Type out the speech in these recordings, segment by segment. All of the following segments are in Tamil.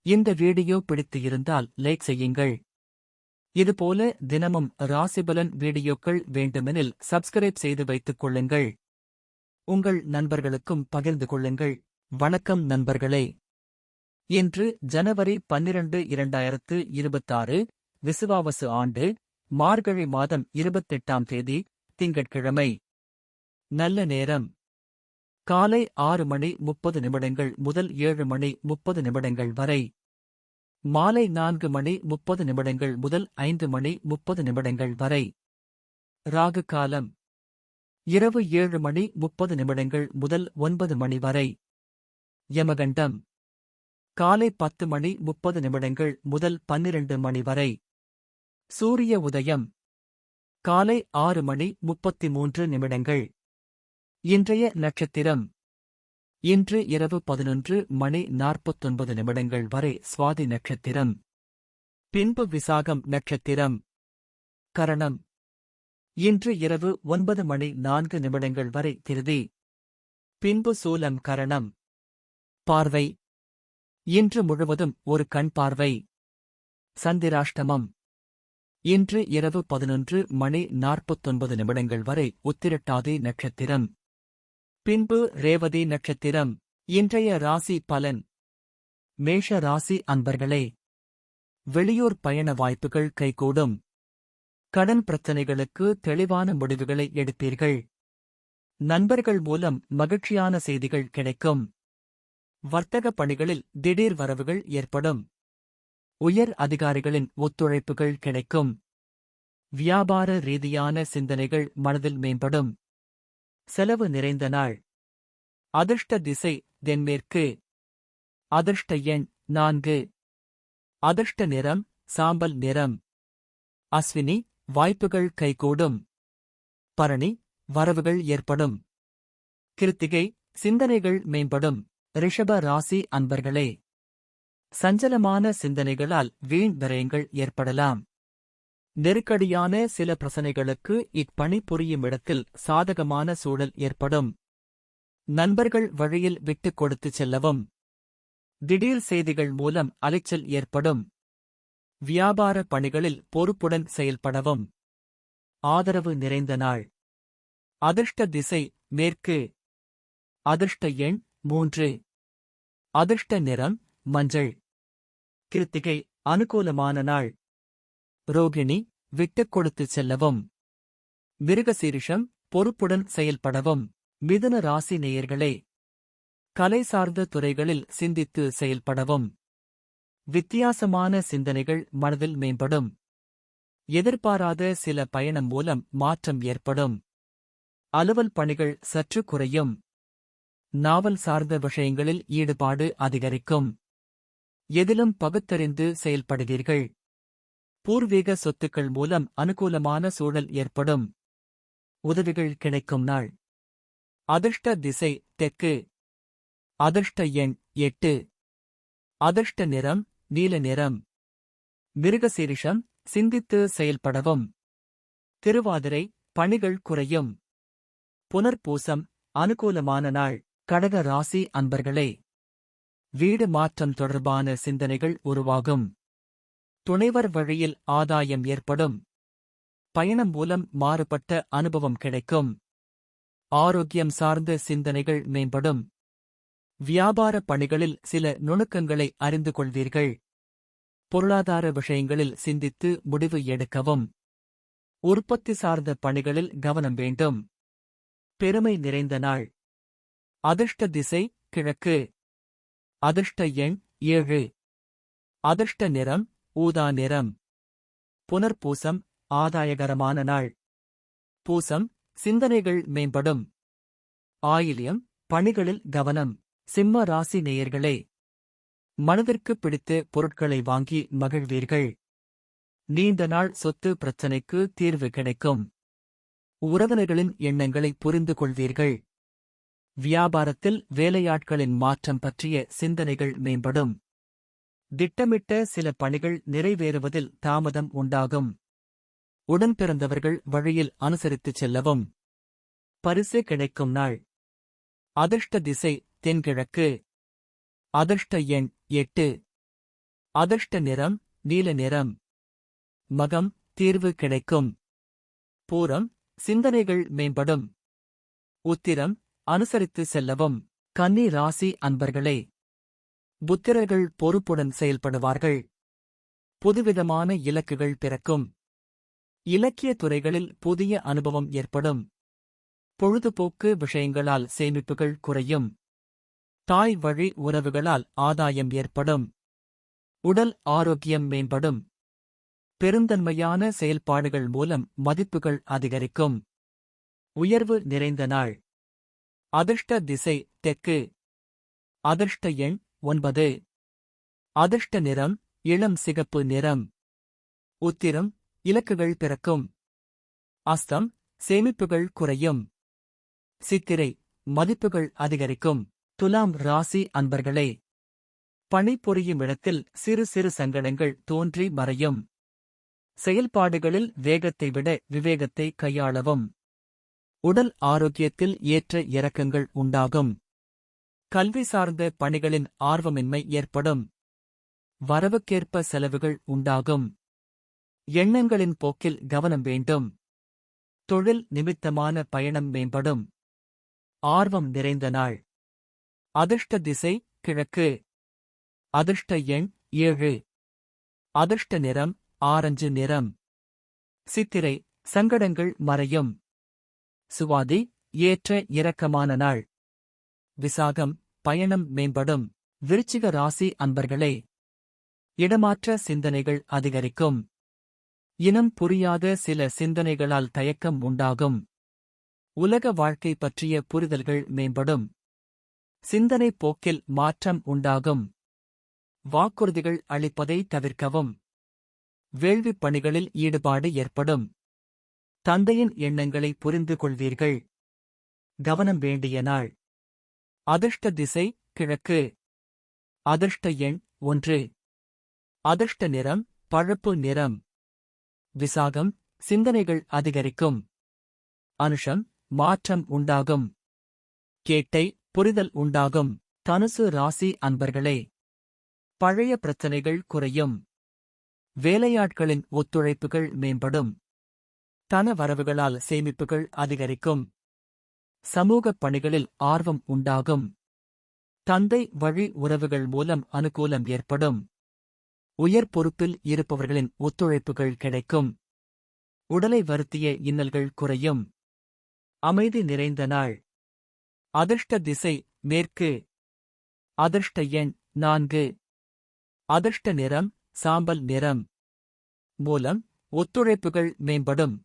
இந்த வீடியோ பிடித்து இருந்தால் லைக் செய்யுங்கள். இதுபோல தினமும் ராசிபலன் வீடியோக்கள் வேண்டுமெனில் சப்ஸ்கிரைப் செய்து வைத்துக் கொள்ளுங்கள். உங்கள் நண்பர்களுக்கும் பகிர்ந்து கொள்ளுங்கள். வணக்கம் நண்பர்களே. இன்று ஜனவரி 12, 2026 விசுவாவசு ஆண்டு மார்கழி மாதம் 28ஆம் தேதி திங்கட்கிழமை. நல்ல நேரம் காலை 6:30 முதல் 7:30 வரை. மாலை 4:30 முதல் 5:30 வரை. ராகு காலம் இரவு 7:30 முதல் 9 வரை. யமகண்டம் காலை 10:30 முதல் 12 வரை. சூரிய உதயம் காலை 6:33. இன்றைய நட்சத்திரம் இன்று இரவு 11:49 வரை சுவாதி நட்சத்திரம். பின்பு விசாகம் நட்சத்திரம். கரணம் இன்று இரவு 9:04 வரை திருதி. பின்பு சூலம் கரணம். பார்வை இன்று முழுவதும் ஒரு கண் பார்வை. சந்திராஷ்டமம் இன்று இரவு 11:49 வரை உத்திரட்டாதி நட்சத்திரம். பின்பு ரேவதி நட்சத்திரம். இன்றைய ராசி பலன். மேஷ ராசி அன்பர்களே, வெளியூர் பயண வாய்ப்புகள் கைகூடும். கடன் பிரச்சனைகளுக்கு தெளிவான முடிவுகளை எடுப்பீர்கள். நண்பர்கள் மூலம் மகிழ்ச்சியான செய்திகள் கிடைக்கும். வர்த்தக பணிகளில் திடீர் வரவுகள் ஏற்படும். உயர் அதிகாரிகளின் ஒத்துழைப்புகள் கிடைக்கும். வியாபார ரீதியான சிந்தனைகள் மனதில் மேம்படும். செலவு நிறைந்த நாள். அதிர்ஷ்ட திசை தென்மேற்கு. அதிர்ஷ்ட எண் 4. அதிர்ஷ்ட நிறம் சாம்பல் நிறம். அஸ்வினி வாய்ப்புகள் கைகூடும். பரணி வரவுகள் ஏற்படும். கிருத்திகை சிந்தனைகள் மேம்படும். ரிஷப ராசி அன்பர்களே, சஞ்சலமான சிந்தனைகளால் வீண் விரயங்கள் ஏற்படலாம். நெருக்கடியான சில பிரச்சனைகளுக்கு இப்பணி புரியும் இடத்தில் சாதகமான சூழல் ஏற்படும். நண்பர்கள் வழியில் விட்டுக் கொடுத்துச் செல்லவும். திடீர் செய்திகள் மூலம் அலைச்சல் ஏற்படும். வியாபார பணிகளில் பொறுப்புடன் செயல்படவும். ஆதரவு நிறைந்த நாள். அதிர்ஷ்ட திசை மேற்கு. அதிர்ஷ்ட எண் 3. அதிர்ஷ்ட நிறம் மஞ்சள். கிருத்திகை அனுகூலமான நாள். ரோகிணி விட்டுக் கொடுத்துச் செல்லவும். மிருகசீரிஷம் பொறுப்புடன் செயல்படவும். மிதுன ராசி நேயர்களே, கலை சார்ந்த துறைகளில் சிந்தித்து செயல்படவும். வித்தியாசமான சிந்தனைகள் மனதில் மேம்படும். எதிர்பாராத சில பயணம் மூலம் மாற்றம் ஏற்படும். அலுவல் பணிகள் சற்று குறையும். நாவல் சார்ந்த விஷயங்களில் ஈடுபாடு அதிகரிக்கும். எதிலும் பகுத்தறிந்து செயல்படுவீர்கள். பூர்வீக சொத்துக்கள் மூலம் அனுகூலமான சூழல் ஏற்படும். உதவிகள் கிடைக்கும் நாள். அதிர்ஷ்ட திசை தெற்கு. அதிர்ஷ்ட எண் 8. அதிர்ஷ்ட நிறம் நீல நிறம். மிருகசீரிஷம் சிந்தித்து செயல்படவும். திருவாதிரை பணிகள் குறையும். புனர்பூசம் அனுகூலமான நாள். கடக ராசி அன்பர்களே, வீடு மாற்றம் தொடர்பான சிந்தனைகள் உருவாகும். துணைவர் வழியில் ஆதாயம் ஏற்படும். பயணம் மூலம் மாறுபட்ட அனுபவம் கிடைக்கும். ஆரோக்கியம் சார்ந்த சிந்தனைகள் மேம்படும். வியாபார பணிகளில் சில நுணுக்கங்களை அறிந்து கொள்வீர்கள். பொருளாதார விஷயங்களில் சிந்தித்து முடிவு எடுக்கவும். உற்பத்தி சார்ந்த பணிகளில் கவனம் வேண்டும். பெருமை நிறைந்த நாள். அதிர்ஷ்ட திசை கிழக்கு. அதிர்ஷ்ட எண் 7. அதிர்ஷ்ட நிறம் ஊதா நிறம். புனர்பூசம் ஆதாயகரமான நாள். பூசம் சிந்தனைகள் மேம்படும். ஆயில்யம் பணிகளில் கவனம். சிம்ம ராசி நேயர்களே, மனதிற்கு பிடித்த பொருட்களை வாங்கி மகிழ்வீர்கள். நீண்ட நாள் சொத்து பிரச்சினைக்கு தீர்வு கிடைக்கும். உறவினர்களின் எண்ணங்களை புரிந்து கொள்வீர்கள். வியாபாரத்தில் வேலையாட்களின் மாற்றம் பற்றிய சிந்தனைகள் மேம்படும். திட்டமிட்ட சில பணிகள் நிறைவேறுவதில் தாமதம் உண்டாகும். உடன்பிறந்தவர்கள் வழியில் அனுசரித்துச் செல்லவும். பரிசு கிடைக்கும் நாள். அதிர்ஷ்ட திசை தென்கிழக்கு. அதிர்ஷ்ட எண் 8. அதிர்ஷ்ட நிறம் நீல நிறம். மகம் தீர்வு கிடைக்கும். பூரம் சிந்தனைகள் மேம்படும். உத்திரம் அனுசரித்து செல்லவும். கன்னி ராசி அன்பர்களே, புத்திரர்கள் பொறுப்புடன் செயல்படுவார்கள். புதுவிதமான இலக்குகள் பிறக்கும். இலக்கிய துறைகளில் புதிய அனுபவம் ஏற்படும். பொழுதுபோக்கு விஷயங்களால் சேமிப்புகள் குறையும். தாய் வழி உறவுகளால் ஆதாயம் ஏற்படும். உடல் ஆரோக்கியம் மேம்படும். பெருந்தன்மையான செயல்பாடுகள் மூலம் மதிப்புகள் அதிகரிக்கும். உயர்வு நிறைந்த நாள். அதிர்ஷ்ட திசை தெற்கு. அதிர்ஷ்ட எண் 9. அதிர்ஷ்ட நிறம் இளம் சிகப்பு நிறம். உத்திரம் இலக்குகள் பிறக்கும். அஸ்தம் சேமிப்புகள் குறையும். சித்திரை மதிப்புகள் அதிகரிக்கும். துலாம் ராசி அன்பர்களே, பணிபுரியும் இடத்தில் சிறு சிறு சங்கடங்கள் தோன்றி மறையும். செயல்பாடுகளில் வேகத்தை விட விவேகத்தை கையாளவும். உடல் ஆரோக்கியத்தில் ஏற்ற இறக்கங்கள் உண்டாகும். கல்வி சார்ந்த பணிகளின் ஆர்வமின்மை ஏற்படும். வரவுக்கேற்ப செலவுகள் உண்டாகும். எண்ணங்களின் போக்கில் கவனம் வேண்டும். தொழில் நிமித்தமான பயணம் மேம்படும். ஆர்வம் நிறைந்த நாள். அதிர்ஷ்ட திசை கிழக்கு. அதிர்ஷ்ட எண் 7. அதிர்ஷ்ட நிறம் ஆரஞ்சு நிறம். சித்திரை சங்கடங்கள் மறையும். சுவாதி ஏற்ற இரக்கமான நாள். விசாகம் பயணம் மேம்படும். விருச்சிக ராசி அன்பர்களே, இடமாற்ற சிந்தனைகள் அதிகரிக்கும். இனம் புரியாத சில சிந்தனைகளால் தயக்கம் உண்டாகும். உலக வாழ்க்கை பற்றிய புரிதல்கள் மேம்படும். சிந்தனை போக்கில் மாற்றம் உண்டாகும். வாக்குறுதிகள் அளிப்பதை தவிர்க்கவும். வேள்விப் பணிகளில் ஈடுபாடு ஏற்படும். தந்தையின் எண்ணங்களை புரிந்து கொள்வீர்கள். கவனம் வேண்டிய நாள். அதிர்ஷ்ட திசை கிழக்கு. அதிர்ஷ்ட எண் 1. அதிர்ஷ்ட நிறம் பழுப்பு நிறம். விசாகம் சிந்தனைகள் அதிகரிக்கும். அனுஷம் மாற்றம் உண்டாகும். கேட்டை புரிதல் உண்டாகும். தனுசு ராசி அன்பர்களே, பழைய பிரச்சனைகள் குறையும். வேலையாட்களின் ஒத்துழைப்புகள் மேம்படும். தன வரவுகளால் சேமிப்புகள் அதிகரிக்கும். சமூகப் பணிகளில் ஆர்வம் உண்டாகும். தந்தை வழி உறவுகள் மூலம் அனுகூலம் ஏற்படும். உயர் பொறுப்பில் இருப்பவர்களின் ஒத்துழைப்புகள் கிடைக்கும். உடலை வருத்திய இன்னல்கள் குறையும். அமைதி நிறைந்த நாள். அதிர்ஷ்ட திசை மேற்கு. அதிர்ஷ்ட எண் 4. அதிர்ஷ்ட நிறம் சாம்பல் நிறம். மூலம் ஒத்துழைப்புகள் மேம்படும்.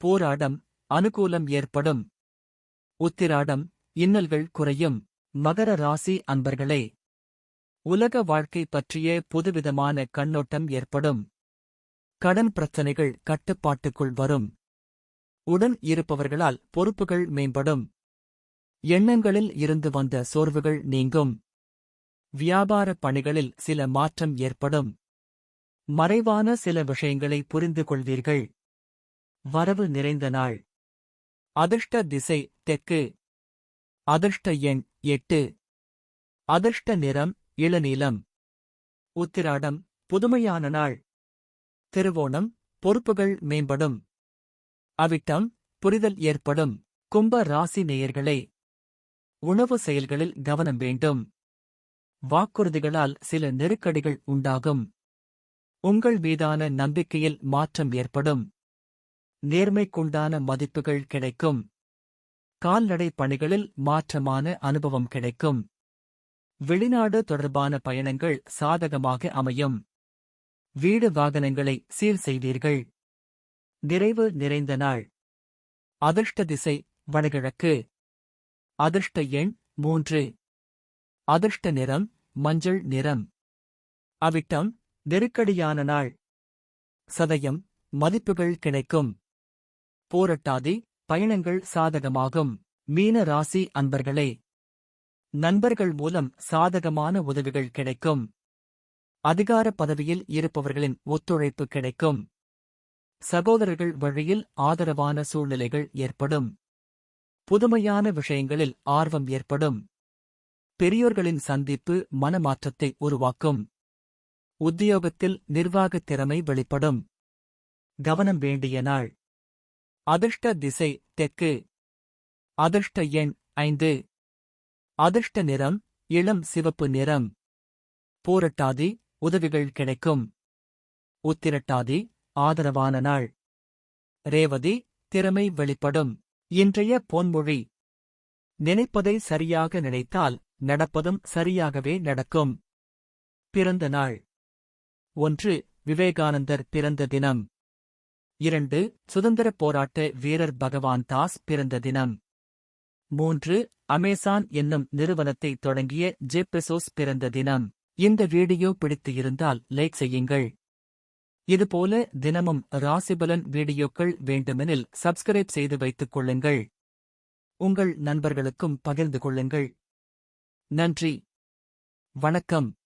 போராடம் அனுகூலம் ஏற்படும். உத்திராடம் இன்னல்கள் குறையும். மகர ராசி அன்பர்களே, உலக வாழ்க்கை பற்றிய புதுவிதமான கண்ணோட்டம் ஏற்படும். கடன் பிரச்சனைகள் கட்டுப்பாட்டுக்குள் வரும். உடன் இருப்பவர்களால் பொறுப்புகள் மேம்படும். எண்ணங்களில் இருந்து வந்த சோர்வுகள் நீங்கும். வியாபார பணிகளில் சில மாற்றம் ஏற்படும். மறைவான சில விஷயங்களை புரிந்து கொள்வீர்கள். வரவு நிறைந்த நாள். அதிர்ஷ்ட திசை தெற்கு. அதிர்ஷ்ட எண் 8. அதிர்ஷ்ட நிறம் இளநீலம். உத்திராடம் புதுமையான நாள். திருவோணம் பொறுப்புகள் மேம்படும். அவிட்டம் புரிதல் ஏற்படும். கும்ப ராசி நேயர்களே, உணவு செயல்களில் கவனம் வேண்டும். வாக்குறுதிகளால் சில நெருக்கடிகள் உண்டாகும். உங்கள் மீதான நம்பிக்கையில் மாற்றம் ஏற்படும். நேர்மைக்குண்டான மதிப்புகள் கிடைக்கும். கால்நடை பணிகளில் மாற்றமான அனுபவம் கிடைக்கும். வெளிநாடு தொடர்பான பயணங்கள் சாதகமாக அமையும். வீடு வாகனங்களை சீர் செய்வீர்கள். நிறைவு நிறைந்த நாள். அதிர்ஷ்ட திசை வடகிழக்கு. அதிர்ஷ்ட எண் 3. அதிர்ஷ்ட நிறம் மஞ்சள் நிறம். அவிட்டம் நெருக்கடியான நாள். சதயம் மதிப்புகள் கிடைக்கும். போரட்டாதி பயணங்கள் சாதகமாகும். மீன ராசி அன்பர்களே, நண்பர்கள் மூலம் சாதகமான உதவிகள் கிடைக்கும். அதிகார பதவியில் இருப்பவர்களின் ஒத்துழைப்பு கிடைக்கும். சகோதரர்கள் வழியில் ஆதரவான சூழ்நிலைகள் ஏற்படும். புதுமையான விஷயங்களில் ஆர்வம் ஏற்படும். பெரியோர்களின் சந்திப்பு மனமாற்றத்தை உருவாக்கும். உத்தியோகத்தில் நிர்வாகத் திறமை வெளிப்படும். கவனம் வேண்டிய நாள். அதிர்ஷ்ட திசை தெற்கு. அதிர்ஷ்ட எண் 5. அதிர்ஷ்ட நிறம் இளம் சிவப்பு நிறம். பூரட்டாதி உதவிகள் கிடைக்கும். உத்திரட்டாதி ஆதரவான நாள். ரேவதி திறமை வெளிப்படும். இன்றைய பொன்மொழி. நினைப்பதை சரியாக நினைத்தால் நடப்பதும் சரியாகவே நடக்கும். பிறந்த நாள். 1. விவேகானந்தர் பிறந்த தினம். 2. சுதந்திரப் போராட்ட வீரர் பகவான் தாஸ் பிறந்த தினம். 3. அமேசான் என்னும் நிறுவனத்தை தொடங்கிய ஜெப் பெசோஸ் பிறந்த தினம். இந்த வீடியோ பிடித்து இருந்தால் லைக் செய்யுங்கள். இதுபோல தினமும் ராசிபலன் வீடியோக்கள் வேண்டுமெனில் சப்ஸ்கிரைப் செய்து வைத்துக் கொள்ளுங்கள். உங்கள் நண்பர்களுக்கும் பகிர்ந்து கொள்ளுங்கள். நன்றி. வணக்கம்.